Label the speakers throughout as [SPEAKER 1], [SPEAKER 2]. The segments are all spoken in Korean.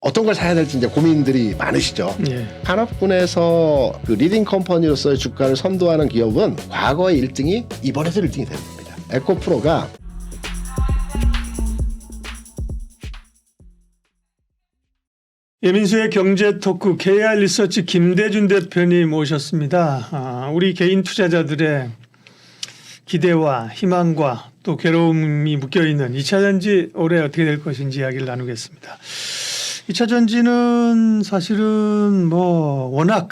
[SPEAKER 1] 어떤 걸 사야 될지 이제 고민들이 많으시죠.
[SPEAKER 2] 예.
[SPEAKER 1] 산업군에서 그 리딩 컴퍼니로서의 주가를 선도하는 기업은 과거의 1등이 이번에도 1등이 되는 겁니다. 에코프로가
[SPEAKER 2] 예민수의 경제토크 KR 리서치 김대준 대표님 모셨습니다. 우리 개인 투자자들의 기대와 희망과 또 괴로움이 묶여있는 2차전지 올해 어떻게 될 것인지 이야기를 나누겠습니다. 2차전지는 사실은 뭐 워낙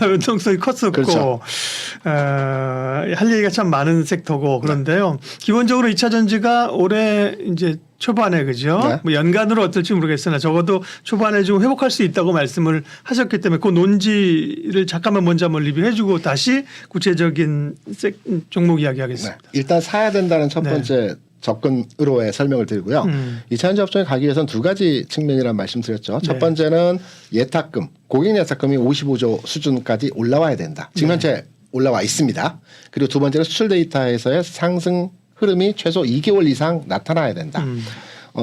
[SPEAKER 2] 변동성이 컸었고
[SPEAKER 1] 그렇죠.
[SPEAKER 2] 할 얘기가 참 많은 섹터고 그런데요. 기본적으로 2차전지가 올해 이제 초반에 그죠?
[SPEAKER 1] 네.
[SPEAKER 2] 뭐 연간으로 어떨지 모르겠으나 적어도 초반에 좀 회복할 수 있다고 말씀을 하셨기 때문에 그 논지를 잠깐만 먼저 한번 리뷰해주고 다시 구체적인 종목 이야기하겠습니다.
[SPEAKER 1] 네. 일단 사야 된다는 첫 번째 접근으로의 설명을 드리고요. 2차전지 업종에 가기 위해서는 두 가지 측면이라는 말씀드렸죠. 첫 번째는 예탁금, 고객 예탁금이 55조 수준까지 올라와야 된다. 지금 현재 올라와 있습니다. 그리고 두 번째는 수출 데이터에서의 상승 흐름이 최소 2개월 이상 나타나야 된다.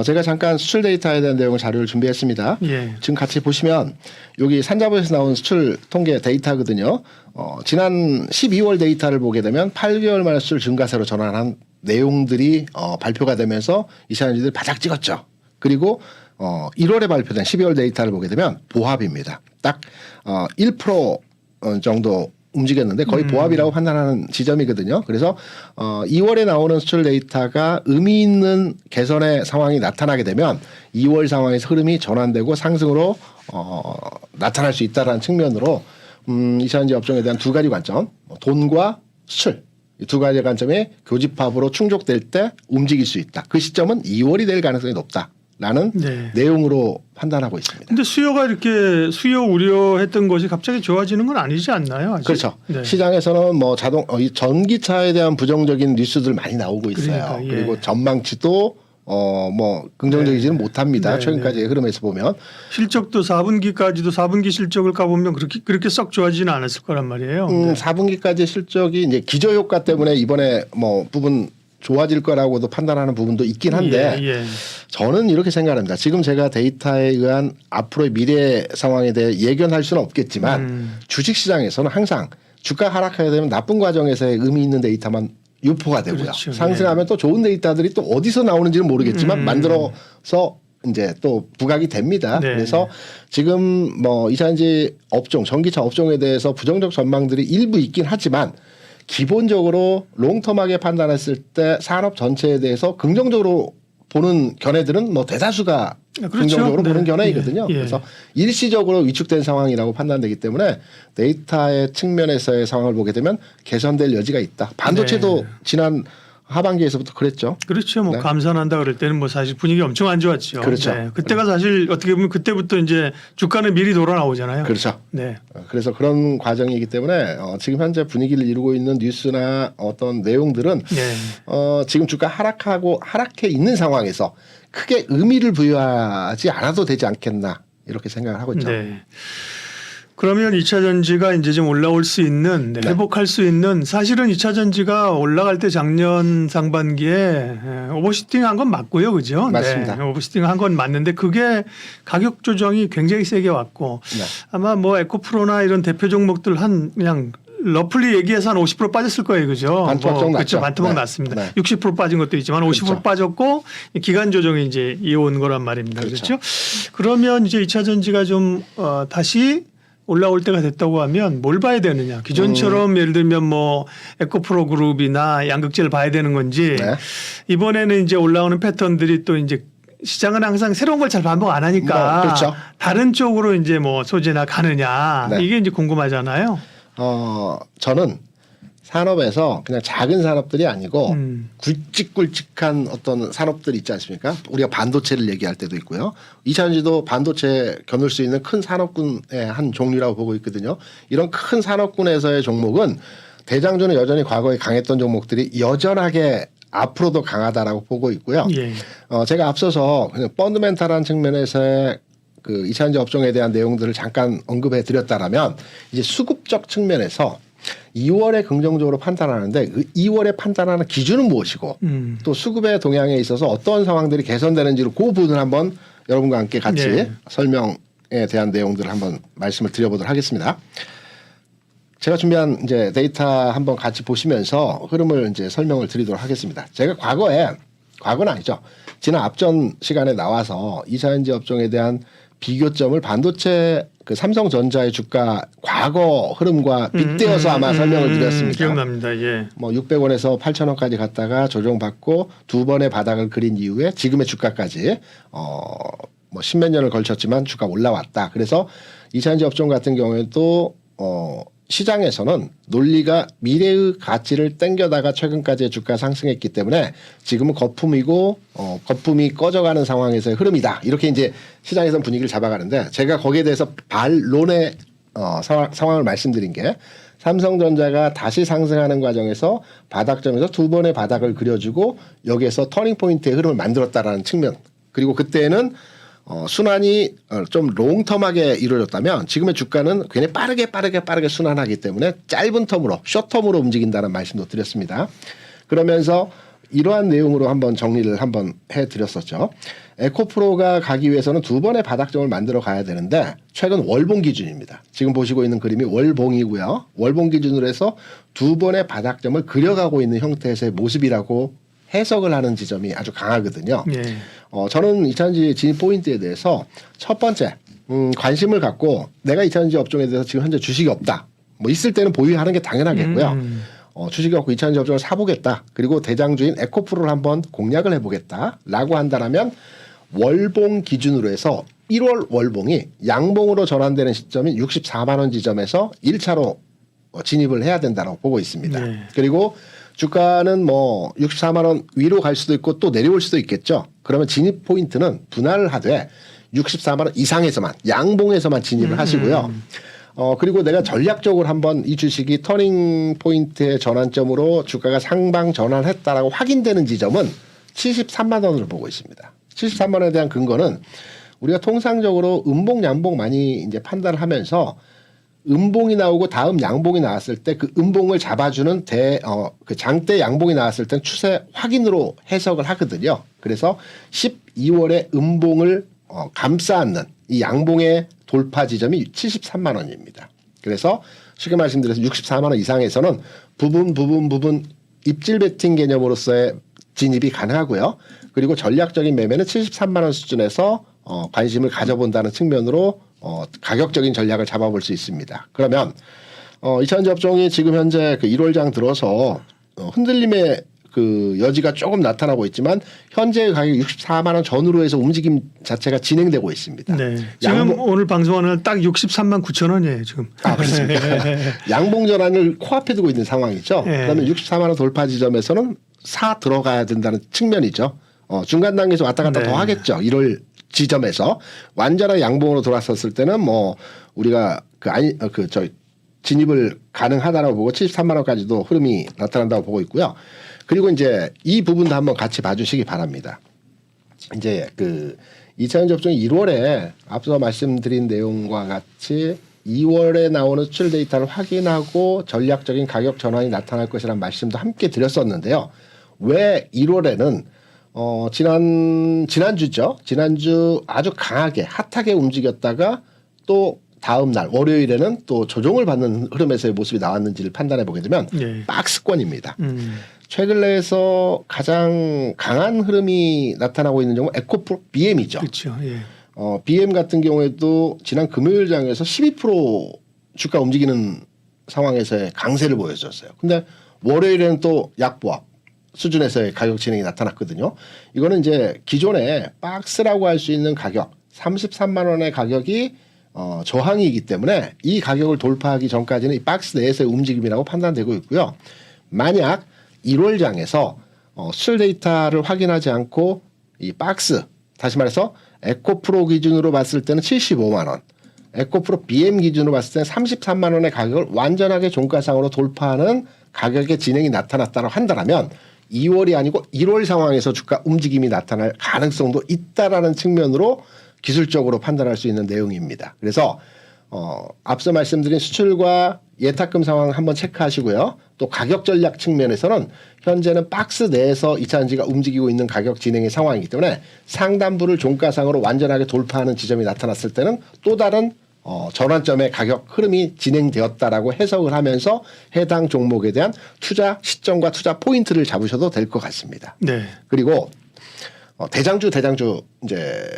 [SPEAKER 1] 제가 잠깐 수출 데이터에 대한 내용을 자료를 준비했습니다.
[SPEAKER 2] 예.
[SPEAKER 1] 지금 같이 보시면 여기 산자부에서 나온 수출 통계 데이터거든요. 지난 12월 데이터를 보게 되면 8개월 만에 수출 증가세로 전환한 내용들이 발표가 되면서 이차전지들이 바닥 찍었죠. 그리고 1월에 발표된 12월 데이터를 보게 되면 보합입니다. 딱 1% 정도 움직였는데 거의 보합이라고 판단하는 지점이거든요. 그래서 2월에 나오는 수출 데이터가 의미 있는 개선의 상황이 나타나게 되면 2월 상황에서 흐름이 전환되고 상승으로 나타날 수 있다는 측면으로 이차전지 업종에 대한 두 가지 관점, 돈과 수출 이 두 가지 관점이 교집합으로 충족될 때 움직일 수 있다. 그 시점은 2월이 될 가능성이 높다라는 내용으로 판단하고 있습니다.
[SPEAKER 2] 근데 수요가 이렇게 수요 우려했던 것이 갑자기 좋아지는 건 아니지 않나요? 아직?
[SPEAKER 1] 그렇죠.
[SPEAKER 2] 네.
[SPEAKER 1] 시장에서는 뭐 이 전기차에 대한 부정적인 뉴스들 많이 나오고 있어요.
[SPEAKER 2] 그러니까, 예.
[SPEAKER 1] 그리고 전망치도 뭐 긍정적이지는 못합니다. 최근까지의 흐름에서 보면
[SPEAKER 2] 실적도 4분기까지도 4분기 실적을 까보면 그렇게 썩 좋아지지는 않았을 거란 말이에요.
[SPEAKER 1] 4분기까지 실적이 이제 기저 효과 때문에 이번에 뭐 부분 좋아질 거라고도 판단하는 부분도 있긴 한데 저는 이렇게 생각합니다. 지금 제가 데이터에 의한 앞으로의 미래 상황에 대해 예견할 수는 없겠지만 주식시장에서는 항상 주가 하락하게 되면 나쁜 과정에서의 의미 있는 데이터만 유포가 되고요.
[SPEAKER 2] 그렇죠.
[SPEAKER 1] 상승하면 또 좋은 데이터들이 또 어디서 나오는지는 모르겠지만 만들어서 이제 또 부각이 됩니다. 그래서 지금 뭐 이차전지 업종, 전기차 업종에 대해서 부정적 전망들이 일부 있긴 하지만 기본적으로 롱텀하게 판단했을 때 산업 전체에 대해서 긍정적으로 보는 견해들은 뭐 대다수가
[SPEAKER 2] 그렇죠.
[SPEAKER 1] 긍정적으로 보는 견해이거든요.
[SPEAKER 2] 예.
[SPEAKER 1] 그래서 일시적으로 위축된 상황이라고 판단되기 때문에 데이터의 측면에서의 상황을 보게 되면 개선될 여지가 있다. 반도체도 지난 하반기에서부터 그랬죠.
[SPEAKER 2] 그렇죠. 뭐 감산한다 그럴 때는 뭐 사실 분위기 엄청 안 좋았죠.
[SPEAKER 1] 그렇죠.
[SPEAKER 2] 그때가 사실 어떻게 보면 그때부터 이제 주가는 미리 돌아 나오잖아요.
[SPEAKER 1] 그렇죠.
[SPEAKER 2] 네.
[SPEAKER 1] 그래서 그런 과정이기 때문에 지금 현재 분위기를 이루고 있는 뉴스나 어떤 내용들은 지금 주가 하락해 있는 상황에서 크게 의미를 부여하지 않아도 되지 않겠나 이렇게 생각을 하고 있죠.
[SPEAKER 2] 네. 그러면 2차 전지가 이제 좀 올라올 수 있는 회복할 수 있는 사실은 2차 전지가 올라갈 때 작년 상반기에 오버슈팅 한 건 맞고요. 그죠?
[SPEAKER 1] 맞습니다.
[SPEAKER 2] 네. 오버슈팅 한 건 맞는데 그게 가격 조정이 굉장히 세게 왔고 아마 뭐 에코프로나 이런 대표 종목들 그냥 러플리 얘기해서 한 50% 빠졌을 거예요. 그죠?
[SPEAKER 1] 반토막 정도
[SPEAKER 2] 그렇죠.
[SPEAKER 1] 났죠.
[SPEAKER 2] 반토막 났습니다. 60% 빠진 것도 있지만 50% 빠졌고 기간 조정이 이제 이어온 거란 말입니다. 그렇죠? 그러면 이제 2차 전지가 좀 다시 올라올 때가 됐다고 하면 뭘 봐야 되느냐. 기존처럼 예를 들면 뭐 에코프로 그룹이나 양극재를 봐야 되는 건지 이번에는 이제 올라오는 패턴들이 또 이제 시장은 항상 새로운 걸 잘 반복 안 하니까
[SPEAKER 1] 그렇죠.
[SPEAKER 2] 다른 쪽으로 이제 뭐 소재나 가느냐 이게 이제 궁금하잖아요.
[SPEAKER 1] 저는 산업에서 그냥 작은 산업들이 아니고 굵직굵직한 어떤 산업들이 있지 않습니까? 우리가 반도체를 얘기할 때도 있고요. 이차전지도 반도체 겨눌 수 있는 큰 산업군의 한 종류라고 보고 있거든요. 이런 큰 산업군에서의 종목은 대장주는 여전히 과거에 강했던 종목들이 여전하게 앞으로도 강하다라고 보고 있고요. 제가 앞서서 그냥 펀드멘탈한 측면에서의 그 이차전지 업종에 대한 내용들을 잠깐 언급해 드렸다라면 이제 수급적 측면에서 2월에 긍정적으로 판단하는데 2월에 판단하는 기준은 무엇이고 또 수급의 동향에 있어서 어떤 상황들이 개선되는지를 그 부분을 한번 여러분과 함께 같이
[SPEAKER 2] 네.
[SPEAKER 1] 설명에 대한 내용들을 한번 말씀을 드려보도록 하겠습니다. 제가 준비한 이제 데이터 한번 같이 보시면서 흐름을 이제 설명을 드리도록 하겠습니다. 제가 과거는 아니죠. 지난 앞전 시간에 나와서 2차전지 업종에 대한 비교점을 반도체 그 삼성전자의 주가 과거 흐름과 빗대어서 아마 설명을 드렸습니다.
[SPEAKER 2] 기억납니다. 예.
[SPEAKER 1] 뭐 600원에서 8,000원까지 갔다가 조정받고 두 번의 바닥을 그린 이후에 지금의 주가까지 뭐 십몇 년을 걸쳤지만 주가 올라왔다. 그래서 2차전지 업종 같은 경우에도 시장에서는 논리가 미래의 가치를 땡겨다가 최근까지의 주가 상승했기 때문에 지금은 거품이고 거품이 꺼져가는 상황에서의 흐름이다. 이렇게 이제 시장에서는 분위기를 잡아가는데 제가 거기에 대해서 반론의 상황을 말씀드린 게 삼성전자가 다시 상승하는 과정에서 바닥점에서 두 번의 바닥을 그려주고 여기에서 터닝 포인트의 흐름을 만들었다라는 측면. 그리고 그때는 순환이 좀 롱텀하게 이루어졌다면 지금의 주가는 굉장히 빠르게 순환하기 때문에 짧은 텀으로 숏텀으로 움직인다는 말씀도 드렸습니다. 그러면서 이러한 내용으로 한번 정리를 한번 해드렸었죠. 에코프로가 가기 위해서는 두 번의 바닥점을 만들어 가야 되는데 최근 월봉 기준입니다. 지금 보시고 있는 그림이 월봉이고요. 월봉 기준으로 해서 두 번의 바닥점을 그려가고 있는 형태에서의 모습이라고 해석을 하는 지점이 아주 강하거든요.
[SPEAKER 2] 예.
[SPEAKER 1] 저는 2차전지 진입 포인트에 대해서 첫 번째 관심을 갖고 내가 2차전지 업종에 대해서 지금 현재 주식이 없다. 뭐 있을 때는 보유하는 게 당연하겠고요. 주식이 없고 2차전지 업종을 사보겠다. 그리고 대장주인 에코프로를 한번 공략을 해보겠다라고 한다면 월봉 기준으로 해서 1월 월봉이 양봉으로 전환되는 시점인 64만 원 지점에서 1차로 진입을 해야 된다고 보고 있습니다.
[SPEAKER 2] 네.
[SPEAKER 1] 그리고 주가는 뭐 64만 원 위로 갈 수도 있고 또 내려올 수도 있겠죠. 그러면 진입 포인트는 분할을 하되 64만 원 이상에서만 양봉에서만 진입을 하시고요. 그리고 내가 전략적으로 한번 이 주식이 터닝 포인트의 전환점으로 주가가 상방 전환했다라고 확인되는 지점은 73만 원으로 보고 있습니다. 73만 원에 대한 근거는 우리가 통상적으로 음봉 양봉 많이 이제 판단을 하면서 음봉이 나오고 다음 양봉이 나왔을 때 그 음봉을 잡아주는 그 장대 양봉이 나왔을 땐 추세 확인으로 해석을 하거든요. 그래서 12월에 음봉을 감싸 안는 이 양봉의 돌파 지점이 73만 원입니다. 그래서 쉽게 말씀드려서 64만 원 이상에서는 부분 입질 베팅 개념으로서의 진입이 가능하고요. 그리고 전략적인 매매는 73만 원 수준에서 관심을 가져본다는 측면으로 가격적인 전략을 잡아볼 수 있습니다. 그러면 2차전지 업종이 지금 현재 그 1월장 들어서 흔들림의 그 여지가 조금 나타나고 있지만 현재의 가격이 64만 원 전후로 해서 움직임 자체가 진행되고 있습니다.
[SPEAKER 2] 네. 지금 오늘 방송하는 딱 63만 9천 원이에요. 지금.
[SPEAKER 1] 아, 그렇습니까? 양봉 전환을 코앞에 두고 있는 상황이죠.
[SPEAKER 2] 네.
[SPEAKER 1] 그러면 64만 원 돌파 지점에서는 사 들어가야 된다는 측면이죠. 중간 단계에서 왔다 갔다
[SPEAKER 2] 네.
[SPEAKER 1] 더 하겠죠. 1월 지점에서 완전한 양봉으로 돌아섰을 때는 뭐 우리가 진입을 가능하다라고 보고 73만 원까지도 흐름이 나타난다고 보고 있고요. 그리고 이제 이 부분도 한번 같이 봐주시기 바랍니다. 이제 그 2차전지 업종이 1월에 앞서 말씀드린 내용과 같이 2월에 나오는 수출 데이터를 확인하고 전략적인 가격 전환이 나타날 것이라는 말씀도 함께 드렸었는데요. 왜 1월에는 지난주죠. 지난주 아주 강하게 핫하게 움직였다가 또 다음 날 월요일에는 또 조정을 받는 흐름에서의 모습이 나왔는지를 판단해 보게 되면
[SPEAKER 2] 네.
[SPEAKER 1] 박스권입니다. 최근 내에서 가장 강한 흐름이 나타나고 있는 종목은 에코프로 BM이죠.
[SPEAKER 2] 그렇죠. 예.
[SPEAKER 1] BM 같은 경우에도 지난 금요일 장에서 12% 주가 움직이는 상황에서의 강세를 보여줬어요. 근데 월요일에는 또 약보합 수준에서의 가격 진행이 나타났거든요. 이거는 이제 기존에 박스라고 할 수 있는 가격 33만 원의 가격이 저항이기 때문에 이 가격을 돌파하기 전까지는 이 박스 내에서의 움직임이라고 판단되고 있고요. 만약 1월장에서 수출 데이터를 확인하지 않고 이 박스 다시 말해서 에코프로 기준으로 봤을 때는 75만 원, 에코프로 BM 기준으로 봤을 때는 33만 원의 가격을 완전하게 종가상으로 돌파하는 가격의 진행이 나타났다고 한다면 2월이 아니고 1월 상황에서 주가 움직임이 나타날 가능성도 있다라는 측면으로 기술적으로 판단할 수 있는 내용입니다. 그래서 앞서 말씀드린 수출과 예탁금 상황 한번 체크하시고요. 또 가격 전략 측면에서는 현재는 박스 내에서 2차전지가 움직이고 있는 가격 진행의 상황이기 때문에 상단부를 종가상으로 완전하게 돌파하는 지점이 나타났을 때는 또 다른 전환점의 가격 흐름이 진행되었다라고 해석을 하면서 해당 종목에 대한 투자 시점과 투자 포인트를 잡으셔도 될 것 같습니다.
[SPEAKER 2] 네.
[SPEAKER 1] 그리고 대장주 이제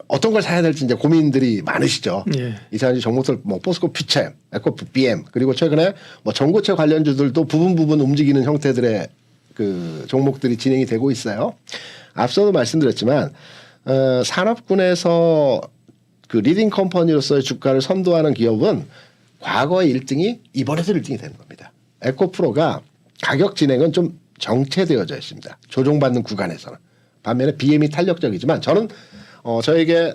[SPEAKER 1] 어떤 걸 사야 될지 이제 고민들이 많으시죠.
[SPEAKER 2] 예.
[SPEAKER 1] 이차전지 종목들 뭐 포스코 퓨처, 에코프 BM 그리고 최근에 뭐 전고체 관련주들도 부분 움직이는 형태들의 그 종목들이 진행이 되고 있어요. 앞서도 말씀드렸지만 산업군에서 그 리딩 컴퍼니로서의 주가를 선도하는 기업은 과거의 1등이 이번에도 1등이 되는 겁니다. 에코프로가 가격 진행은 좀 정체되어져 있습니다. 조종받는 구간에서는. 반면에 BM이 탄력적이지만 저는 저에게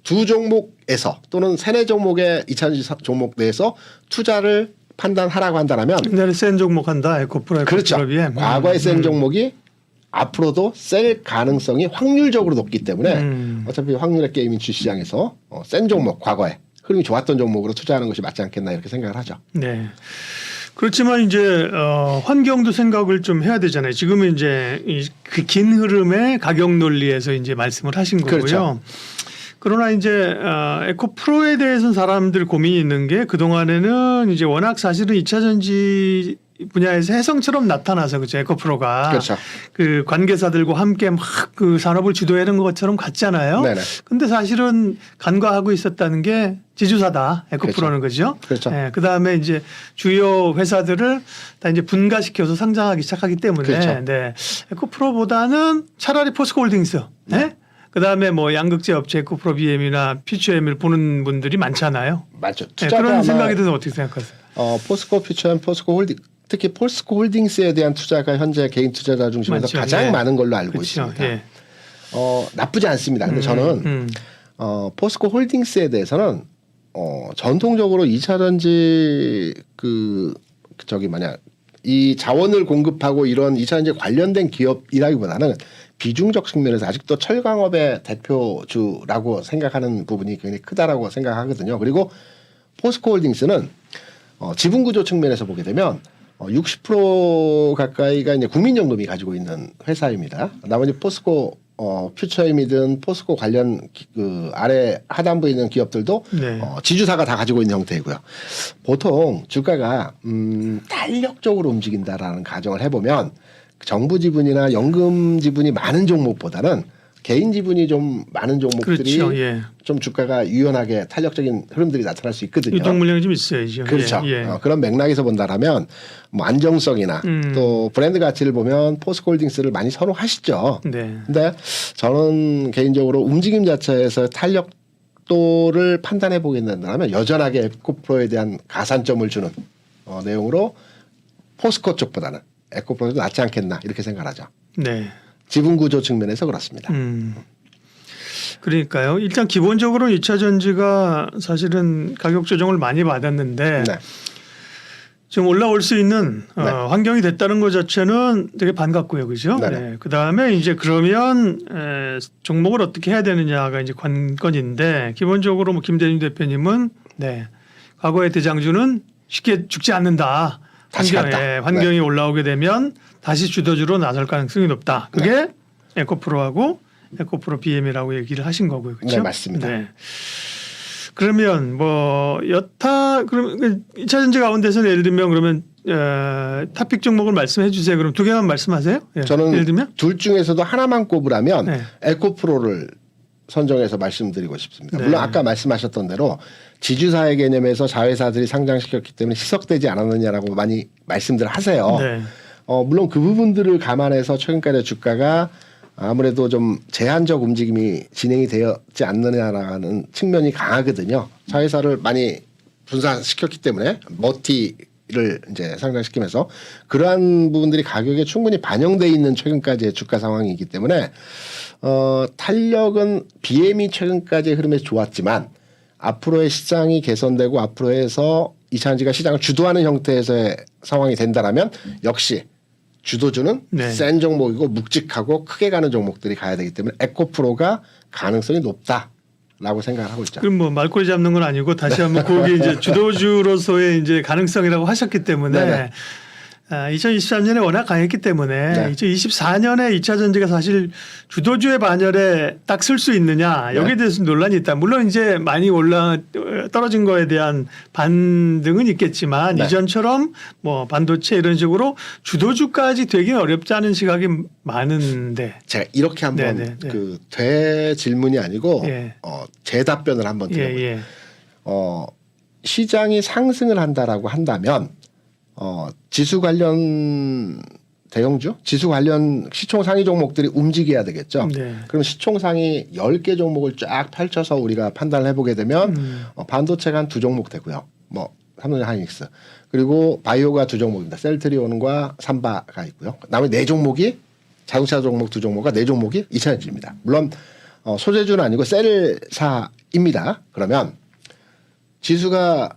[SPEAKER 1] 두 종목에서 또는 세네 종목의 2차전지 종목 내에서 투자를 판단하라고 한다면
[SPEAKER 2] 옛날에 센 종목 한다. 에코프로,
[SPEAKER 1] 그렇죠.
[SPEAKER 2] BM.
[SPEAKER 1] 과거에 센 종목이 앞으로도 셀 가능성이 확률적으로 높기 때문에 어차피 확률의 게임인 주시장에서 센 종목 과거에 흐름이 좋았던 종목으로 투자하는 것이 맞지 않겠나 이렇게 생각을 하죠.
[SPEAKER 2] 네. 그렇지만 이제 환경도 생각을 좀 해야 되잖아요. 지금은 이제 그 긴 흐름의 가격 논리에서 이제 말씀을 하신 거고요.
[SPEAKER 1] 그렇죠.
[SPEAKER 2] 그러나 이제 에코프로에 대해서는 사람들 고민이 있는 게 그동안에는 이제 워낙 사실은 2차 전지 분야에서 혜성처럼 나타나서 그죠. 에코프로가
[SPEAKER 1] 그렇죠.
[SPEAKER 2] 그 관계사들과 함께 막 그 산업을 주도하는 것처럼 같잖아요.
[SPEAKER 1] 네네.
[SPEAKER 2] 근데 사실은 간과하고 있었다는 게 지주사다. 에코프로는 그죠.
[SPEAKER 1] 그렇죠.
[SPEAKER 2] 예, 그다음에 이제 주요 회사들을 다 이제 분가시켜서 상장하기 시작하기 때문에
[SPEAKER 1] 그렇죠.
[SPEAKER 2] 네. 에코프로보다는 차라리 포스코홀딩스. 네. 그다음에 뭐 양극재 업체 에코프로 BM이나 퓨처엠을 보는 분들이 많잖아요.
[SPEAKER 1] 맞죠.
[SPEAKER 2] 네, 그런 생각에 대해서 어떻게 생각하세요?
[SPEAKER 1] 포스코 퓨처엠, 포스코 홀딩 특히 포스코 홀딩스에 대한 투자가 현재 개인 투자자 중심에서
[SPEAKER 2] 맞죠.
[SPEAKER 1] 가장
[SPEAKER 2] 예.
[SPEAKER 1] 많은 걸로 알고
[SPEAKER 2] 그렇죠.
[SPEAKER 1] 있습니다.
[SPEAKER 2] 예.
[SPEAKER 1] 나쁘지 않습니다. 근데 저는 포스코 홀딩스에 대해서는 전통적으로 2차전지 이 자원을 공급하고 이런 2차전지 관련된 기업이라기보다는 비중적 측면에서 아직도 철강업의 대표주라고 생각하는 부분이 굉장히 크다라고 생각하거든요. 그리고 포스코 홀딩스는 지분 구조 측면에서 보게 되면 60% 가까이가 이제 국민연금이 가지고 있는 회사입니다. 나머지 포스코 퓨처엠이든 포스코 관련 그 아래 하단부에 있는 기업들도
[SPEAKER 2] 네.
[SPEAKER 1] 지주사가 다 가지고 있는 형태이고요. 보통 주가가 탄력적으로 움직인다라는 가정을 해보면 정부 지분이나 연금 지분이 많은 종목보다는 개인 지분이 좀 많은 종목들이
[SPEAKER 2] 그렇죠. 예.
[SPEAKER 1] 좀 주가가 유연하게 탄력적인 흐름들이 나타날 수 있거든요.
[SPEAKER 2] 유동 물량이 좀 있어야죠.
[SPEAKER 1] 그렇죠.
[SPEAKER 2] 예. 예.
[SPEAKER 1] 그런 맥락에서 본다라면 뭐 안정성이나 또 브랜드 가치를 보면 포스코홀딩스를 많이 선호하시죠.
[SPEAKER 2] 네.
[SPEAKER 1] 근데 저는 개인적으로 움직임 자체에서 탄력도를 판단해 보겠는다면 여전하게 에코프로에 대한 가산점을 주는 내용으로 포스코 쪽보다는 에코프로도 낫지 않겠나 이렇게 생각하죠.
[SPEAKER 2] 네.
[SPEAKER 1] 지분 구조 측면에서 그렇습니다.
[SPEAKER 2] 그러니까요. 일단 기본적으로 2차 전지가 사실은 가격 조정을 많이 받았는데
[SPEAKER 1] 네.
[SPEAKER 2] 지금 올라올 수 있는
[SPEAKER 1] 네.
[SPEAKER 2] 환경이 됐다는 것 자체는 되게 반갑고요, 그죠?
[SPEAKER 1] 네네.
[SPEAKER 2] 네. 그 다음에 이제 그러면 종목을 어떻게 해야 되느냐가 이제 관건인데 기본적으로 뭐 김대중 대표님은 네. 과거의 대장주는 쉽게 죽지 않는다.
[SPEAKER 1] 다시 간다.
[SPEAKER 2] 환경이 올라오게 되면 다시 주도주로 나설 가능성이 높다. 그게 에코프로하고 에코프로 BM이라고 얘기를 하신 거고요. 그렇죠?
[SPEAKER 1] 네, 맞습니다.
[SPEAKER 2] 네. 그러면 뭐 여타 그럼 2차 전지 가운데서 예를 들면 그러면 탑픽 종목을 말씀해 주세요. 그럼 두 개만 말씀하세요. 예.
[SPEAKER 1] 저는
[SPEAKER 2] 예를 들면
[SPEAKER 1] 둘 중에서도 하나만 꼽으라면
[SPEAKER 2] 네.
[SPEAKER 1] 에코프로를 선정해서 말씀드리고 싶습니다.
[SPEAKER 2] 네.
[SPEAKER 1] 물론 아까 말씀하셨던 대로 지주사의 개념에서 자회사들이 상장시켰기 때문에 희석되지 않았느냐라고 많이 말씀들 하세요.
[SPEAKER 2] 네.
[SPEAKER 1] 물론 그 부분들을 감안해서 최근까지 주가가 아무래도 좀 제한적 움직임이 진행이 되었지 않느냐라는 측면이 강하거든요. 자회사를 많이 분산시켰기 때문에 머티를 이제 상장시키면서 그러한 부분들이 가격에 충분히 반영돼 있는 최근까지의 주가 상황이기 때문에 탄력은 BM이 최근까지의 흐름에서 좋았지만 앞으로의 시장이 개선되고 앞으로에서 2차전지가 시장을 주도하는 형태에서의 상황이 된다라면 역시 주도주는
[SPEAKER 2] 네.
[SPEAKER 1] 센 종목이고 묵직하고 크게 가는 종목들이 가야 되기 때문에 에코프로가 가능성이 높다. 라고 생각을 하고 있죠.
[SPEAKER 2] 그럼 뭐 말꼬리 잡는 건 아니고 다시 한번 거기 이제 주도주로서의 이제 가능성이라고 하셨기 때문에
[SPEAKER 1] 네네.
[SPEAKER 2] 2023년에 워낙 강했기 때문에
[SPEAKER 1] 네.
[SPEAKER 2] 2024년에 2차 전지가 사실 주도주의 반열에 딱 쓸 수 있느냐 여기에
[SPEAKER 1] 네.
[SPEAKER 2] 대해서 논란이 있다. 물론 이제 많이 떨어진 거에 대한 반등은 있겠지만
[SPEAKER 1] 네.
[SPEAKER 2] 이전처럼 뭐 반도체 이런 식으로 주도주까지 되긴 어렵지 않은 시각이 많은데.
[SPEAKER 1] 제가 이렇게 한번
[SPEAKER 2] 네네, 네.
[SPEAKER 1] 그 되질문이 아니고
[SPEAKER 2] 예.
[SPEAKER 1] 제 답변을 한번 드려볼게요.
[SPEAKER 2] 예.
[SPEAKER 1] 시장이 상승을 한다라고 한다면 지수 관련 대형주, 지수 관련 시총 상위 종목들이 움직여야 되겠죠.
[SPEAKER 2] 네.
[SPEAKER 1] 그럼 시총 상위 10개 종목을 쫙 펼쳐서 우리가 판단을 해보게 되면 반도체가 한 2종목 되고요. 뭐 삼성 하이닉스 그리고 바이오가 2종목입니다. 셀트리온과 삼바가 있고요. 나머지 4종목이 자동차 종목 2종목과 4종목이 이차전지입니다. 물론 소재주는 아니고 셀사입니다. 그러면 지수가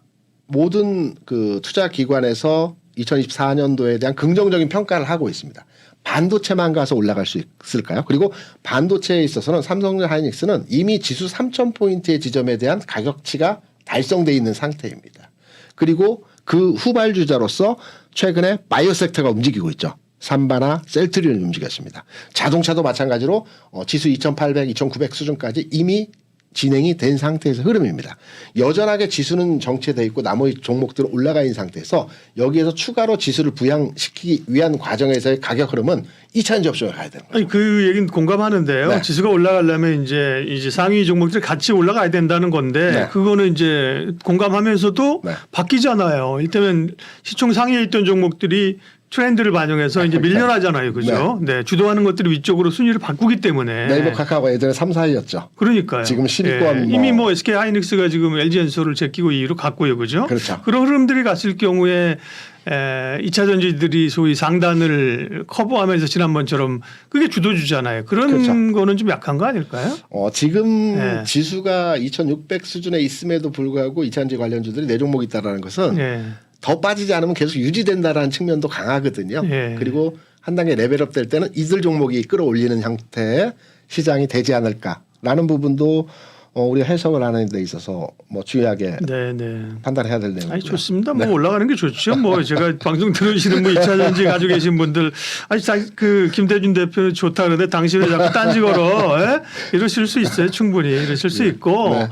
[SPEAKER 1] 모든 그 투자 기관에서 2024년도에 대한 긍정적인 평가를 하고 있습니다. 반도체만 가서 올라갈 수 있을까요? 그리고 반도체에 있어서는 삼성전 하이닉스는 이미 지수 3,000포인트의 지점에 대한 가격치가 달성돼 있는 상태입니다. 그리고 그 후발주자로서 최근에 바이오 섹터가 움직이고 있죠. 삼바나 셀트리온이 움직였습니다. 자동차도 마찬가지로 지수 2,800, 2,900 수준까지 이미 진행이 된 상태에서 흐름입니다. 여전하게 지수는 정체되어 있고 나머지 종목들은 올라가 있는 상태에서 여기에서 추가로 지수를 부양시키기 위한 과정에서의 가격 흐름은 2차전지 업종을 가야 되는 거죠.
[SPEAKER 2] 아니, 그 얘기는 공감하는데요.
[SPEAKER 1] 네.
[SPEAKER 2] 지수가 올라가려면 이제 상위 종목들이 같이 올라가야 된다는 건데
[SPEAKER 1] 네.
[SPEAKER 2] 그거는 이제 공감하면서도
[SPEAKER 1] 네.
[SPEAKER 2] 바뀌잖아요. 일테면 시총 상위에 있던 종목들이 트렌드를 반영해서 이제 밀려나잖아요. 그죠? 네. 주도하는 것들이 위쪽으로 순위를 바꾸기 때문에.
[SPEAKER 1] 네이버 카카오가 예전에 3, 4위였죠.
[SPEAKER 2] 그러니까요.
[SPEAKER 1] 지금 10위권
[SPEAKER 2] 이미 뭐 SK 하이닉스가 지금 LG엔소를 제끼고 2위로 갔고요. 그죠?
[SPEAKER 1] 그렇죠.
[SPEAKER 2] 그런 흐름들이 갔을 경우에 2차 전지들이 소위 상단을 커버하면서 지난번처럼 그게 주도주잖아요. 그런
[SPEAKER 1] 그렇죠.
[SPEAKER 2] 거는 좀 약한 거 아닐까요?
[SPEAKER 1] 지금
[SPEAKER 2] 네.
[SPEAKER 1] 지수가 2,600 수준에 있음에도 불구하고 2차전지 관련주들이 4종목 있다라는 것은
[SPEAKER 2] 예.
[SPEAKER 1] 더 빠지지 않으면 계속 유지된다라는 측면도 강하거든요.
[SPEAKER 2] 예.
[SPEAKER 1] 그리고 한 단계 레벨업 될 때는 이들 종목이 끌어올리는 형태의 시장이 되지 않을까라는 부분도 우리가 해석을 하는 데 있어서 뭐 중요하게
[SPEAKER 2] 네.
[SPEAKER 1] 판단해야 될 내용이고요.
[SPEAKER 2] 아니 좋습니다. 뭐
[SPEAKER 1] 네.
[SPEAKER 2] 올라가는 게 좋죠. 뭐 제가 방송 들으시는 분 2차 전지 가지고 계신 분들 아니 그 김대중 대표는 좋다 그러는데 당신 왜 자꾸 딴지 걸어? 예? 이러실 수 있어요. 충분히 이러실 수 있고.
[SPEAKER 1] 네.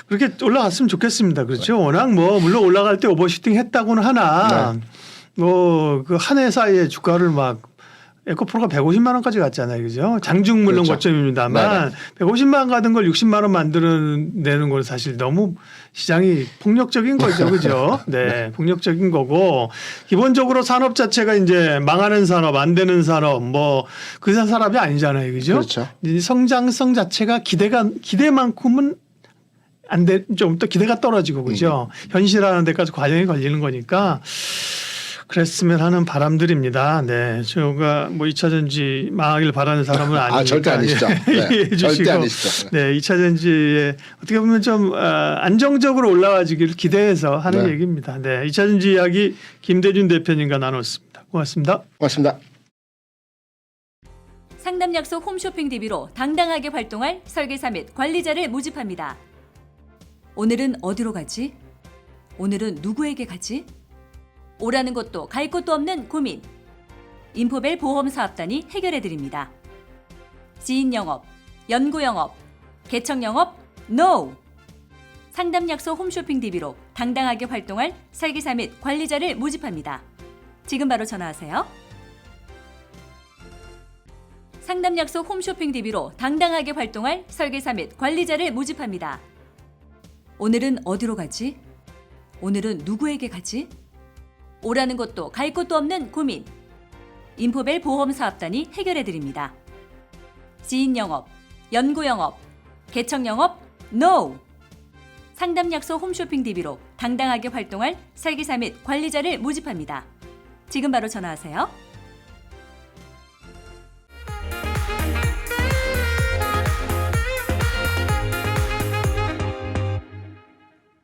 [SPEAKER 2] 그렇게 올라갔으면 좋겠습니다. 그렇죠. 워낙 뭐 물론 올라갈 때 오버슈팅 했다고는 하나 뭐 그 한 해 사이에 주가를 막 에코프로가 150만 원까지 갔잖아요. 그죠? 장중 물론
[SPEAKER 1] 그렇죠.
[SPEAKER 2] 거점입니다만 150만 원 가던 걸 60만 원 만들어내는 건 사실 너무 시장이 폭력적인 거죠. 그죠? 네. 폭력적인 거고 기본적으로 산업 자체가 이제 망하는 산업, 안 되는 산업 뭐 그 산업이 아니잖아요. 그죠?
[SPEAKER 1] 그렇죠.
[SPEAKER 2] 이 성장성 자체가 기대만큼은 안 돼, 좀 더 기대가 떨어지고 그죠. 현실화하는 데까지 과정이 걸리는 거니까 그랬으면 하는 바람들입니다. 네. 제가 뭐 2차 전지 망하길 바라는 사람은 아니니까.
[SPEAKER 1] 절대 아니시죠. 네.
[SPEAKER 2] 이해해 주시고.
[SPEAKER 1] 절대 아니시죠.
[SPEAKER 2] 네. 2차 전지에 어떻게 보면 좀 안정적으로 올라가지기를 기대해서 하는
[SPEAKER 1] 네.
[SPEAKER 2] 얘기입니다. 네. 2차 전지 이야기 김대준 대표님과 나눴습니다. 고맙습니다.
[SPEAKER 1] 고맙습니다.
[SPEAKER 3] 상담 약속 홈쇼핑 DB로 당당하게 활동할 설계사 및 관리자를 모집합니다. 오늘은 어디로 가지? 오늘은 누구에게 가지? 오라는 것도 갈 곳도 없는 고민. 인포벨 보험사업단이 해결해드립니다. 지인 영업, 연구 영업, 개척 영업, NO! 상담 약속 홈쇼핑 DB로 당당하게 활동할 설계사 및 관리자를 모집합니다. 지금 바로 전화하세요. 상담 약속 홈쇼핑 DB로 당당하게 활동할 설계사 및 관리자를 모집합니다. 오늘은 어디로 가지? 오늘은 누구에게 가지? 오라는 것도 갈 곳도 없는 고민. 인포벨 보험사업단이 해결해드립니다. 지인 영업, 연구 영업, 개척 영업, NO! 상담 약속 홈쇼핑 DB로 당당하게 활동할 설계사 및 관리자를 모집합니다. 지금 바로 전화하세요.